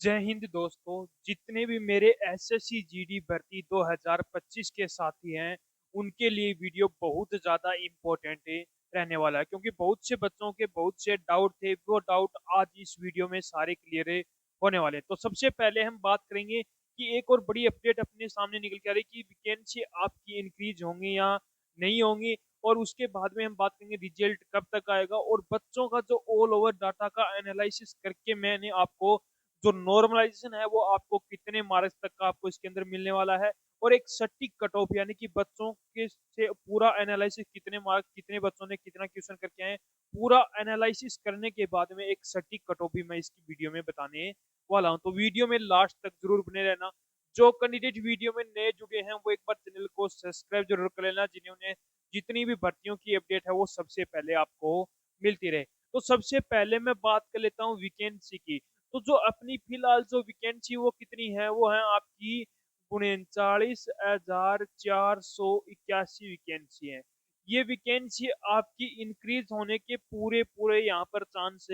जय हिंद दोस्तों। जितने भी मेरे एसएससी जीडी भर्ती 2025 के साथी हैं, उनके लिए वीडियो बहुत ज़्यादा इम्पोर्टेंट रहने वाला है, क्योंकि बहुत से बच्चों के बहुत से डाउट थे। वो डाउट आज इस वीडियो में सारे क्लियर होने वाले हैं। तो सबसे पहले हम बात करेंगे कि एक और बड़ी अपडेट अपने सामने निकल के आ रही है कि वैकेंसी आपकी इंक्रीज होंगी या नहीं होंगी। और उसके बाद में हम बात करेंगे रिजल्ट कब तक आएगा, और बच्चों का जो ऑल ओवर डाटा का एनालिसिस करके मैंने आपको जो नॉर्मलाइजेशन है वो आपको कितने मार्क्स तक का आपको इसके अंदर मिलने वाला है, और एक सटीक कट ऑफ यानी कि बच्चों के से पूरा एनालिसिस कितने मार्क्स कितने बच्चों ने कितना क्वेश्चन करके आए, पूरा एनालिसिस करने के बाद में एक सटीक कट ऑफ भी मैं इसकी वीडियो में बताने वाला हूं। तो वीडियो में लास्ट तक जरूर बने रहना। जो कैंडिडेट वीडियो में नए जुड़े हैं वो एक बार चैनल को सब्सक्राइब जरूर कर लेना, जिन्होंने जितनी भी भर्तियों की अपडेट है वो सबसे पहले आपको मिलती रहे। तो सबसे पहले मैं बात कर लेता हूँ वैकेंसी की। तो जो अपनी फिलहाल जो वैकेंसी वो कितनी है, वो है आपकी 39,481 वैकेंसी है। ये वैकेंसी आपकी इंक्रीज होने के पूरे पूरे यहाँ पर चांस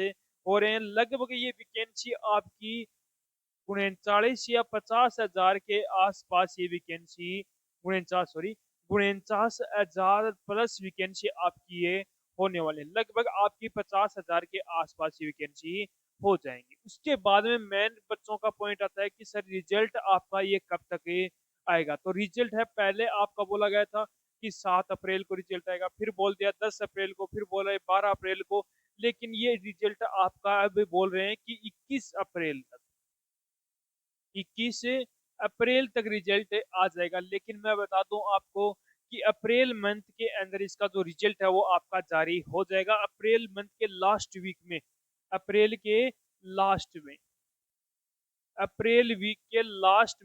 हो रहे हैं। लगभग ये वैकेंसी आपकी 39 या 50,000 के आसपास ये वैकेंसी 49 सॉरी 49,000 प्लस वैकेंसी आपकी ये होने वाले हैं। लगभग आपकी 50,000 के आसपास ये वैकेंसी हो जाएंगी। उसके बाद में मेन बच्चों का पॉइंट आता है कि सर रिजल्ट आपका ये कब तक ये आएगा। तो रिजल्ट है, पहले आपका बोला गया था कि 7 अप्रैल को रिजल्ट आएगा, फिर बोल दिया 10 अप्रैल को, फिर बोला 12 अप्रैल को। लेकिन ये रिजल्ट आपका अब बोल रहे हैं कि 21 अप्रैल तक, 21 अप्रैल तक रिजल्ट आ जाएगा। लेकिन मैं बता दूं आपको कि अप्रैल मंथ के अंदर इसका जो रिजल्ट है वो आपका जारी हो जाएगा। अप्रैल मंथ के लास्ट वीक में, अप्रैल के लास्ट में, अप्रैल वीक के लास्ट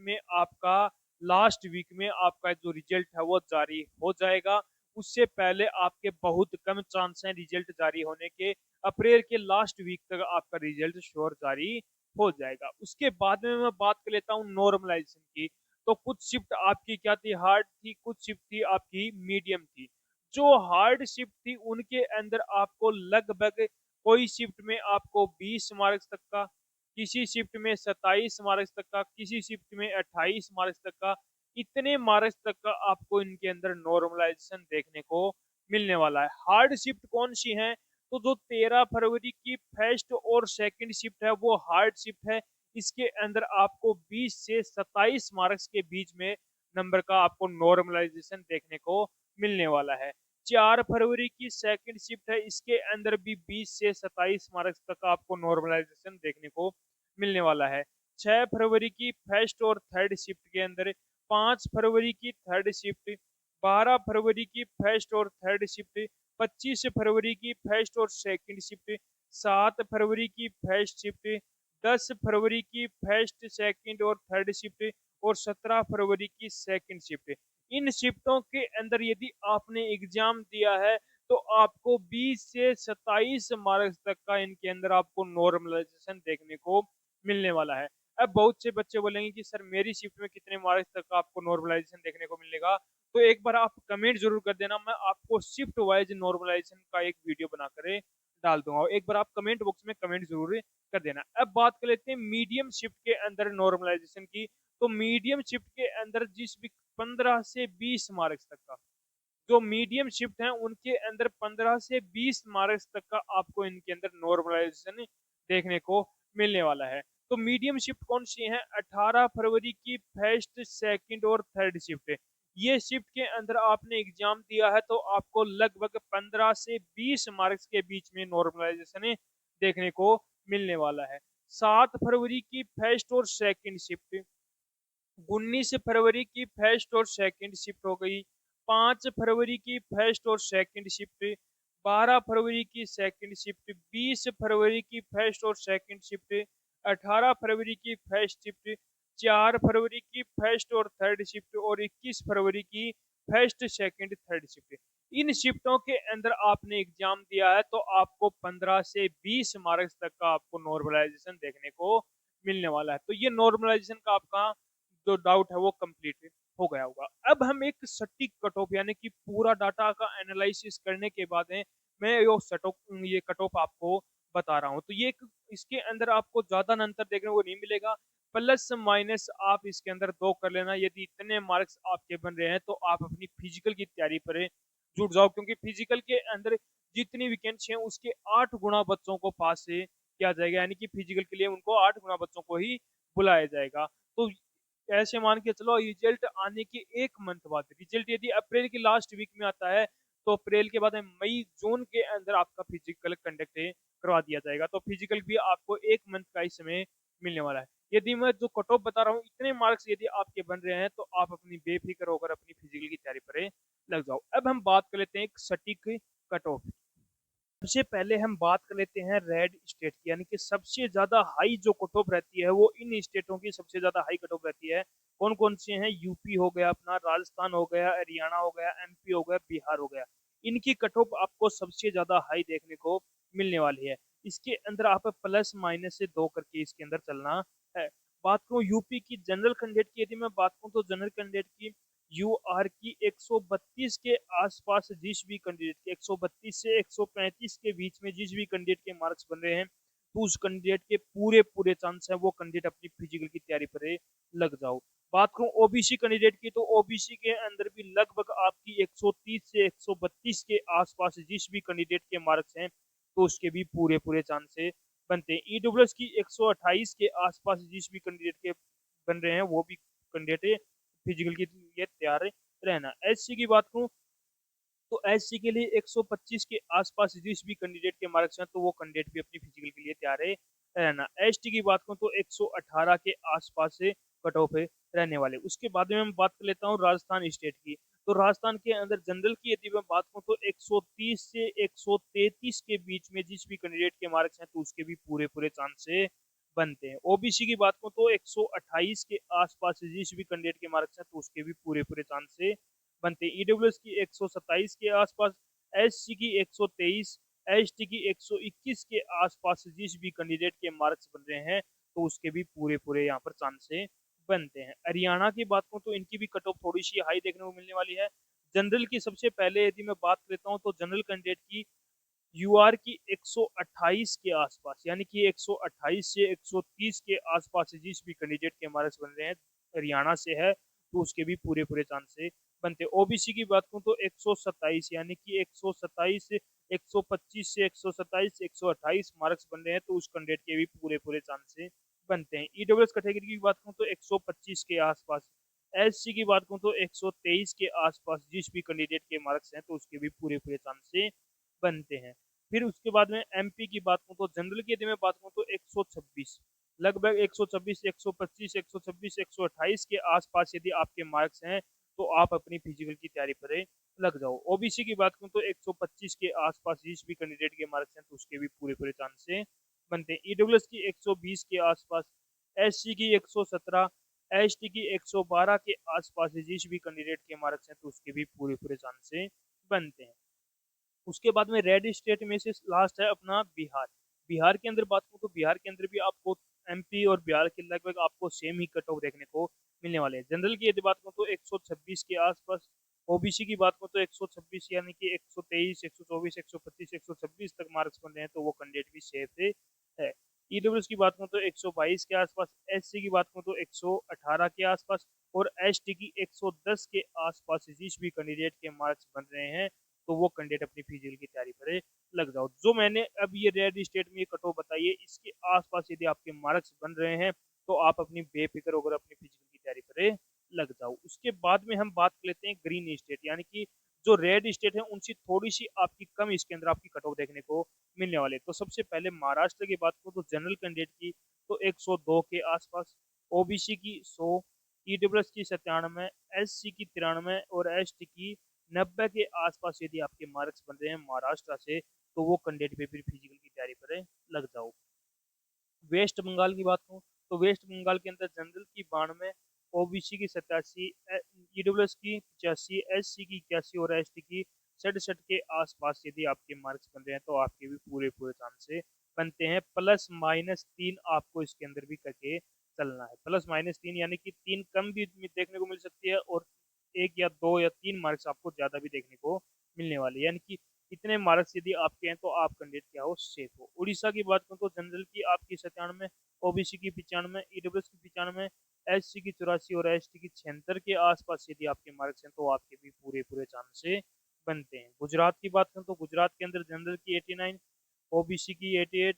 वीक में आपका जो रिजल्ट है वो जारी हो जाएगा। उससे पहले आपके बहुत कम चांस हैं रिजल्ट जारी होने के। अप्रैल के लास्ट वीक तक आपका रिजल्ट श्योर जारी हो जाएगा। उसके बाद में मैं बात कर लेता हूँ नॉर्मलाइजेशन की। तो कुछ शिफ्ट आपकी क्या थी, हार्ड थी, कुछ शिफ्ट थी आपकी मीडियम थी। जो हार्ड शिफ्ट थी उनके अंदर आपको लगभग कोई शिफ्ट में आपको 20 मार्क्स तक का, किसी शिफ्ट में 27 मार्क्स तक का, किसी शिफ्ट में 28 मार्क्स तक का, इतने मार्क्स तक का आपको इनके अंदर नॉर्मलाइजेशन देखने को मिलने वाला है। हार्ड शिफ्ट कौन सी है, तो जो 13 फरवरी की फर्स्ट और सेकंड शिफ्ट है वो हार्ड शिफ्ट है। इसके अंदर आपको 20 से 27 मार्क्स के बीच में नंबर का आपको नॉर्मलाइजेशन देखने को मिलने वाला है। 4 फरवरी की सेकंड शिफ्ट है, इसके अंदर भी 20 से 27 मार्क्स तक आपको नॉर्मलाइजेशन देखने को मिलने वाला है। 6 फरवरी की फर्स्ट और थर्ड शिफ्ट के अंदर, 5 फरवरी की थर्ड शिफ्ट, 12 फरवरी की फर्स्ट और थर्ड शिफ्ट, 25 फरवरी की फर्स्ट और सेकंड शिफ्ट, 7 फरवरी की फर्स्ट शिफ्ट, 10 फरवरी की फर्स्ट सेकंड और थर्ड शिफ्ट, और 17 फरवरी की सेकंड शिफ्ट। इन शिफ्टों के अंदर यदि आपने एग्जाम दिया है तो आपको 20 से 27 मार्क्स तक का इनके अंदर आपको नॉर्मलाइजेशन देखने को मिलने वाला है। अब बहुत से बच्चे बोलेंगे कि सर मेरी शिफ्ट में कितने मार्क्स तक का आपको नॉर्मलाइजेशन देखने को मिलेगा। तो एक बार आप कमेंट जरूर कर देना, मैं आपको शिफ्ट वाइज नॉर्मलाइजेशन का एक वीडियो बनाकर डाल दूंगा। एक बार आप कमेंट बॉक्स में कमेंट जरूर कर देना। अब बात कर लेते हैं मीडियम शिफ्ट के अंदर नॉर्मलाइजेशन की। तो मीडियम शिफ्ट के अंदर जिस भी 15 से 20 मार्क्स तक का, जो मीडियम शिफ्ट है उनके अंदर 15 से 20 मार्क्स तक का आपको इनके अंदर नॉर्मलाइजेशन देखने को मिलने वाला है। तो मीडियम शिफ्ट कौन सी है, 18 फरवरी की फर्स्ट सेकंड और थर्ड शिफ्ट। ये शिफ्ट के अंदर आपने एग्जाम दिया है तो आपको लगभग 15 से 20 मार्क्स के बीच में नॉर्मलाइजेशन देखने को मिलने वाला है। 7 फरवरी की फर्स्ट और सेकंड शिफ्ट, 19 फरवरी की फर्स्ट और सेकंड शिफ्ट हो गई, 5 फरवरी की फर्स्ट और सेकंड शिफ्ट, 12 फरवरी की सेकंड शिफ्ट, 20 फरवरी की फर्स्ट और सेकंड शिफ्ट, 18 फरवरी की फर्स्ट शिफ्ट, 4 फरवरी की फर्स्ट और थर्ड शिफ्ट, और 21 फरवरी की फर्स्ट सेकंड थर्ड शिफ्ट। इन शिफ्टों के अंदर आपने एग्जाम दिया है तो आपको 15 से 20 मार्क्स तक का आपको नॉर्मलाइजेशन देखने को मिलने वाला है। तो ये नॉर्मलाइजेशन का आपका जो डाउट है वो कंप्लीट हो गया होगा। अब हम एक सटीक कट ऑफ यानी कि पूरा डाटा का एनालिसिस करने के बाद है मैं ये कट ऑफ आपको बता रहा हूँ। तो ये एक इसके अंदर आपको ज़्यादा अंतर देखने को नहीं मिलेगा। प्लस माइनस आप इसके अंदर 2 कर लेना। यदि इतने मार्क्स आपके बन रहे हैं तो आप अपनी फिजिकल की तैयारी पर जुट जाओ, क्योंकि फिजिकल के अंदर जितनी वैकेंसी है उसके 8 गुना बच्चों को पास से किया जाएगा, यानी कि फिजिकल के लिए उनको 8 गुना बच्चों को ही बुलाया जाएगा। तो ऐसे मान के चलो रिजल्ट आने के 1 मंथ बाद, रिजल्ट यदि अप्रैल की लास्ट वीक में आता है तो अप्रैल के बाद में मई जून के अंदर आपका फिजिकल कंडक्ट करवा दिया जाएगा। तो फिजिकल भी आपको 1 मंथ का ही समय मिलने वाला है। यदि मैं जो कट ऑफ बता रहा हूँ इतने मार्क्स यदि आपके बन रहे हैं तो आप अपनी बेफिक्र होकर अपनी फिजिकल की तैयारी पर लग जाओ। अब हम बात कर लेते हैं एक सटीक कट ऑफ। सबसे पहले हम बात कर लेते हैं रेड स्टेट की, यानी कि सबसे ज्यादा हाई जो कट ऑफ रहती है वो इन स्टेटों की सबसे ज्यादा हाई कट ऑफ रहती है। कौन कौन से हैं? यूपी हो गया अपना, राजस्थान हो गया, हरियाणा हो गया, एमपी हो गया, बिहार हो गया। इनकी कट ऑफ आपको सबसे ज्यादा हाई देखने को मिलने वाली है। इसके अंदर आप प्लस माइनस से 2 करके इसके अंदर चलना है। बात करूं यूपी की जनरल कैंडिडेट की, यदि मैं बात करूं तो जनरल कैंडिडेट की यूआर की 132 के आसपास जिस भी कैंडिडेट के 132 से 135 के बीच में जिस भी कैंडिडेट के मार्क्स बन रहे हैं तो उस कैंडिडेट के पूरे पूरे चांस है वो कैंडिडेट अपनी फिजिकल की तैयारी पर लग जाओ। बात करूं ओबीसी कैंडिडेट की, तो ओबीसी के अंदर भी लगभग आपकी 130 से 132 के आसपास जिस भी कैंडिडेट के मार्क्स हैं तो उसके भी पूरे पूरे चांस बनते हैं। ईडब्ल्यूएस की 128 के आसपास जिस भी कैंडिडेट के बन रहे हैं वो भी कैंडिडेट फिजिकल के लिए तैयार रहना। एससी की बात करूं तो एससी के लिए 125 के आसपास जिस भी कैंडिडेट के मार्क्स हैं तो वो कैंडिडेट भी अपनी फिजिकल के लिए तैयार रहना। एसटी की बात करूं तो 118 के आसपास से कट ऑफ रहने वाले। उसके बाद में मैं बात कर लेता हूँ राजस्थान स्टेट की। तो राजस्थान के अंदर जनरल की यदि मैं बात करूं तो 130 से 133 के बीच में जिस भी कैंडिडेट के मार्क्स हैं तो उसके भी पूरे पूरे चांस बनते हैं। ओबीसी की बात करूं तो 128 के आसपास जिस भी कैंडिडेट के मार्क्स हैं तो उसके भी पूरे पूरे चांस बनते हैं। ईडब्ल्यूएस की 127 के आसपास, एससी की 123, एसटी की 121 के आसपास जिस भी कैंडिडेट के मार्क्स बन रहे हैं तो उसके भी पूरे पूरे यहाँ पर चांस बनते हैं। हरियाणा की बात करूं तो इनकी भी कट ऑफ थोड़ी सी हाई देखने को मिलने वाली है। जनरल की सबसे पहले यदि मैं बात करता हूं तो जनरल कैंडिडेट की यूआर की 128 के आसपास, यानी कि 128 से 130 के आसपास जिस भी कैंडिडेट के मार्क्स बन रहे हैं हरियाणा से है तो उसके भी पूरे पूरे चांस बनते हैं। ओबीसी की बात करूं तो 127, यानी कि 127 से 125 से 127 से 128 मार्क्स बन रहे हैं तो उस कैंडिडेट के भी पूरे पूरे चांस बनते हैं। ईडब्ल्यूएस कैटेगरी की बात करूं तो 125 के आसपास, एससी की बात करूं तो 123 के आसपास जिस भी कैंडिडेट के मार्क्स हैं तो उसके भी पूरे पूरे चांस बनते हैं। फिर उसके बाद में एमपी की बात करूं तो जनरल की यदि मैं बात करूं तो 126, लगभग 126, 125, 126, 128 के आसपास यदि आपके मार्क्स हैं तो आप अपनी फिजिकल की तैयारी पर लग जाओ। ओबीसी की बात करूं तो 125 के आसपास जिस भी कैंडिडेट के मार्क्स हैं तो उसके भी पूरे पूरे चांस बनते हैं। ईडब्ल्यूएस की 120 के आसपास, एससी की 117, एसटी की 112 के आसपास जिस भी कैंडिडेट के मार्क्स हैं तो उसके भी पूरे पूरे चांस बनते हैं। उसके बाद में रेड स्टेट में से लास्ट है अपना बिहार। बिहार के अंदर बात करूं तो बिहार के अंदर भी आपको एमपी और बिहार के लगभग आपको सेम ही कट ऑफ देखने को मिलने वाले हैं। जनरल की यदि बात करूं तो 126 के आसपास, ओबीसी की बात करूं तो 126, यानी कि 123, 124, 125, 126 तक मार्क्स बन रहे हैं तो वो कैंडिडेट भी सेफ है। ईडब्ल्यूएस की बात करूं तो 122 के आसपास, एससी की बात करूं तो 118 के आसपास और एसटी की 110 के आसपास जिस भी कैंडिडेट के मार्क्स बन रहे हैं तो वो कैंडिडेट अपनी फिजिकल की तैयारी पर लग जाओ। जो मैंने अब ये रेड स्टेट में ये कट ऑफ बताई है इसके आसपास यदि आपके मार्क्स बन रहे हैं तो आप अपनी बेफिक्र होकर अपनी फिजिकल की तैयारी पर लग जाओ। उसके बाद में हम बात कर लेते हैं ग्रीन स्टेट, यानी कि जो रेड स्टेट है उनसे थोड़ी सी आपकी कम इसके अंदर आपकी कट ऑफ देखने को मिलने वाले। तो सबसे पहले महाराष्ट्र की बात करूँ तो जनरल कैंडिडेट की तो 102 के आसपास, ओबीसी की 100, ईडब्ल्यूएस की 97, एससी की 93 और एसटी की 90 के आसपास यदि आपके मार्क्स बन रहे हैं महाराष्ट्र से तो वो कैंडिडेट पे फिर फिजिकल की तैयारी पर लग जाओ। वेस्ट बंगाल की बात करूँ तो वेस्ट बंगाल के अंदर जनरल की 92, ओबीसी की 87, ईडब्ल्यूएस की 85, एससी की 81 और एसटी की 67 के आसपास यदि आपके मार्क्स बन रहे हैं तो आपके भी पूरे पूरे चांस से बनते हैं। प्लस माइनस 3 आपको इसके अंदर भी करके चलना है। प्लस माइनस 3 यानी कि 3 कम भी देखने को मिल सकती है और 1 या 2 या 3 मार्क्स आपको ज्यादा भी देखने को मिलने वाले, यानी कि इतने मार्क्स यदि आपके हैं तो आप कैंडिडेट क्या हो, सेफ हो। उड़ीसा की बात करूँ तो जनरल की आपकी 97, ओबीसी की 95, ईडब्ल्यूएस की 95, एससी की 84 और एसटी की 76 के आसपास यदि आपके मार्क्स हैं तो आपके भी पूरे पूरे चांस से बनते हैं। गुजरात की बात करूँ तो गुजरात के अंदर जनरल की 89, ओबीसी की 88,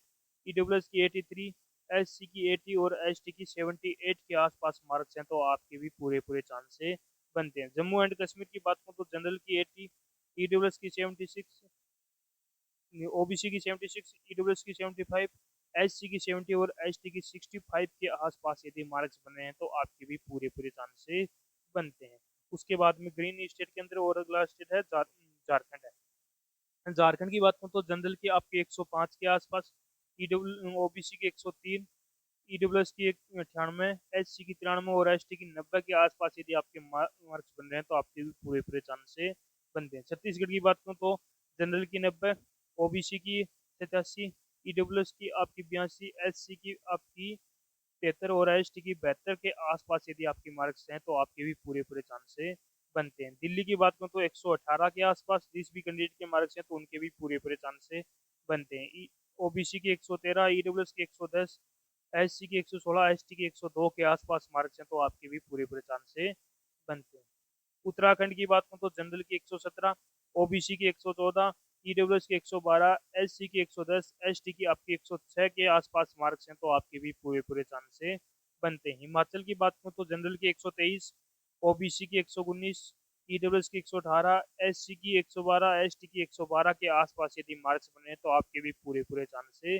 ईडब्ल्यूएस की 83, एससी की 80 और एसटी की 78 के आसपास मार्क्स हैं तो आपके भी पूरे पूरे चांस से बनते हैं। जम्मू एंड कश्मीर की बात करूँ तो जनरल की 80, ईडब्ल्यूएस की 76, ओबीसी की 76, ईडब्ल्यूएस की 75, एससी की 70 और एसटी की 65 के आसपास यदि मार्क्स बने हैं तो आपके भी पूरे पूरे चांस से बनते हैं। उसके बाद में ग्रीन स्टेट के अंदर और अगला स्टेट है झारखंड है। झारखंड की बात करूँ तो जनरल की आपके 105 के आसपास, ईडब्ल्यू ओबीसी की 103, ईडब्ल्यूएस की 98, एससी की 93 और एसटी की 90 के आसपास यदि आपके मार्क्स बन रहे हैं तो आपके भी पूरे पूरे चांस से बनते हैं। छत्तीसगढ़ की बात करूँ तो जनरल की 90, ओबीसी की 87, ईडब्ल्यूएस की आपकी 82, एससी की आपकी 73 और एसटी की 72 के आसपास यदि आपके मार्क्स हैं तो आपके भी पूरे पूरे चांस से बनते हैं। दिल्ली की बात करूँ तो 118 के आसपास जिस भी कैंडिडेट के मार्क्स हैं तो उनके भी पूरे पूरे चांस से बनते हैं। ओबीसी की 113, ईडब्ल्यूएस की 110, एससी की 116, एसटी की 102 के आसपास मार्क्स हैं तो आपके भी पूरे पूरे चांस से बनते हैं। उत्तराखंड की बात करूँ तो जनरल की 117, ओबीसी की 114, ईडब्ल्यूएस की 112, एससी की 110, एसटी की आपकी 106 के आसपास मार्क्स हैं तो आपके भी पूरे पूरे चांस से बनते हैं। हिमाचल की बात करूँ तो जनरल की 123, ओबीसी की 119, ईडब्ल्यूएस की 118, एससी की 112, एसटी की 112 के आसपास यदि मार्क्स बने तो आपके भी पूरे पूरे चांस से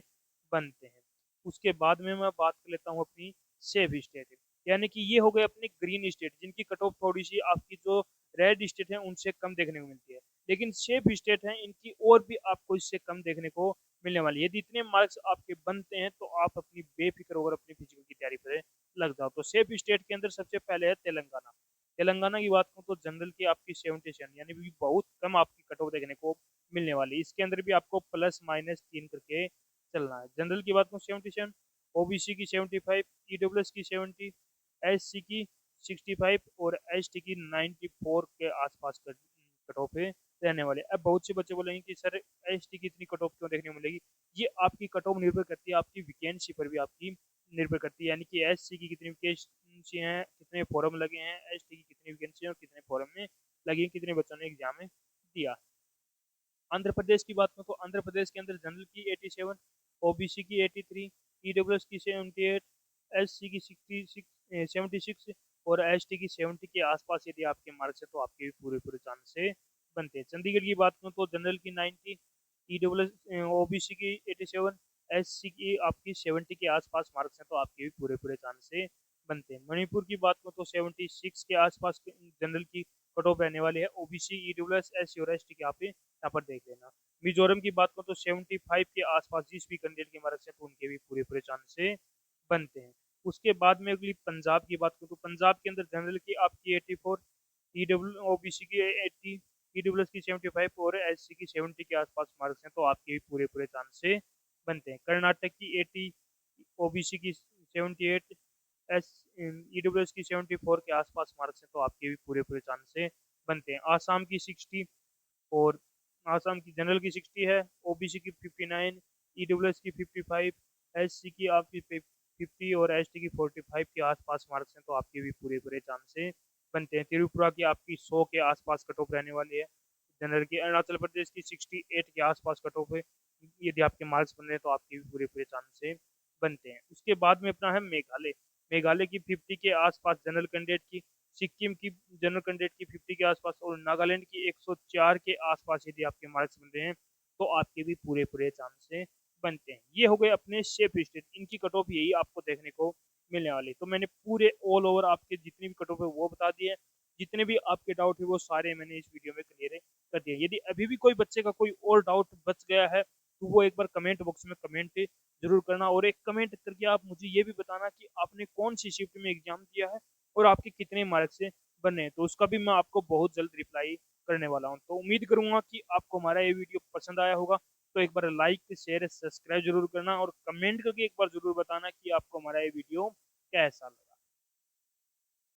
बनते हैं। उसके बाद में मैं बात कर लेता हूँ अपनी सेफ स्टेट, यानी कि ये हो गए अपने ग्रीन स्टेट जिनकी कट ऑफ थोड़ी सी आपकी जो रेड स्टेट है उनसे कम देखने को मिलती है, लेकिन सेफ स्टेट है इनकी और भी आपको इससे कम देखने को मिलने वाली है। यदि इतने मार्क्स आपके बनते हैं तो आप अपनी बेफिक्र होकर अपनी फिजिकल की तैयारी पर लग जाओ। तो सेफ स्टेट के अंदर सबसे पहले है तेलंगाना। तेलंगाना की बात करूँ तो जनरल की आपकी 77, यानी कि बहुत कम आपकी कट ऑफ देखने को मिलने वाली है। इसके अंदर भी आपको प्लस माइनस 3 करके चलना है। जनरल की बात करूँ 77, ओबीसी की 75, ईडब्ल्यूएस की 70, एससी की 65 और एसटी की 94 के आसपास कट ऑफ पे रहने वाले। अब बहुत से बच्चे बोलेंगे कि सर एसटी की इतनी कट ऑफ क्यों देखने को मिलेगी? ये आपकी कट ऑफ निर्भर करती है आपकी वैकेंसी पर भी आपकी निर्भर करती है, यानी कि एससी की कितनी वैकेंसी हैं, कितने फॉर्म लगे हैं, एसटी की कितनी वैकेंसी है और कितने फॉर्म में लगी है, कितने बच्चों ने एग्जाम में दिया। आंध्र प्रदेश की बात करूँ तो आंध्र प्रदेश के अंदर जनरल की 87, ओबीसी की 83, ईडब्ल्यूएस की 78, एससी की 66 76 और एसटी की 70 के आसपास यदि आपके मार्क्स है तो आपके भी पूरे पूरे चांस से बनते हैं। चंडीगढ़ की बात करूँ तो जनरल की 90, ईडब्ल्यूएस ओबीसी की 87, एससी की आपकी 70 के आसपास मार्क्स हैं तो आपके भी पूरे पूरे चांस से बनते हैं। मणिपुर की बात करूँ तो 76 के आसपास जनरल की कट ऑफ रहने वाली है। ओबीसी, ईडब्ल्यूएस, एससी और एसटी के आप यहाँ पर देख लेना। मिजोरम की बात करूँ तो 75 के आसपास जिस भी कैंडिडेट के मार्क्स हैं तो उनके भी पूरे पूरे चांस से बनते हैं। उसके बाद में अगली पंजाब की बात करूँ तो पंजाब के अंदर जनरल की आपकी 84, ईडब्ल्यू ओबीसी की 80, ईडब्ल्यूएस की 75 और एससी की 70 के आसपास मार्क्स हैं तो आपके भी पूरे पूरे चांस से बनते हैं। कर्नाटक की 80, ओबीसी की 78, एस ईडब्ल्यूएस की 74 के आसपास मार्क्स हैं तो आपके भी पूरे पूरे चांस से बनते हैं। आसाम की 60 और आसाम की जनरल की 60 है, ओबीसी की 59, ईडब्ल्यूएस की 55, एससी की आपकी 50 और एसटी की 45 के आसपास मार्क्स हैं तो आपके भी पूरे पूरे चांस से बनते हैं। त्रिपुरा की आपकी 100 के आसपास कट ऑफ रहने वाली है जनरल की। अरुणाचल प्रदेश की 68 के आसपास कट ऑफ है, यदि आपके मार्क्स बन रहे हैं तो आपके भी पूरे पूरे चांस से बनते हैं। उसके बाद में अपना है मेघालय। मेघालय की 50 के आसपास जनरल कैंडिडेट की, सिक्किम की जनरल कैंडिडेट की 50 के आसपास और नागालैंड की 104 के आसपास यदि आपके मार्क्स बन रहे हैं तो आपके भी पूरे पूरे चांस से बनते हैं। ये हो गए अपने सेफ स्टेट, इनकी कट ऑफ यही आपको देखने को मिलने वाली। तो मैंने पूरे ऑल ओवर आपके जितनी भी कट ऑफ है वो बता दिए, जितने भी आपके डाउट है वो सारे मैंने इस वीडियो में क्लियर कर दिए। यदि अभी भी कोई बच्चे का कोई और डाउट बच गया है तो वो एक बार कमेंट बॉक्स में कमेंट जरूर करना, और एक कमेंट करके आप मुझे ये भी बताना कि आपने कौन सी शिफ्ट में एग्जाम दिया है और आपके कितने मार्क्स से बने हैं, तो उसका भी मैं आपको बहुत जल्द रिप्लाई करने वाला हूँ। तो उम्मीद करूंगा कि आपको हमारा ये वीडियो पसंद आया होगा। तो एक बार लाइक शेयर सब्सक्राइब जरूर करना और कमेंट करके एक बार जरूर बताना कि आपको हमारा ये वीडियो कैसा लगा।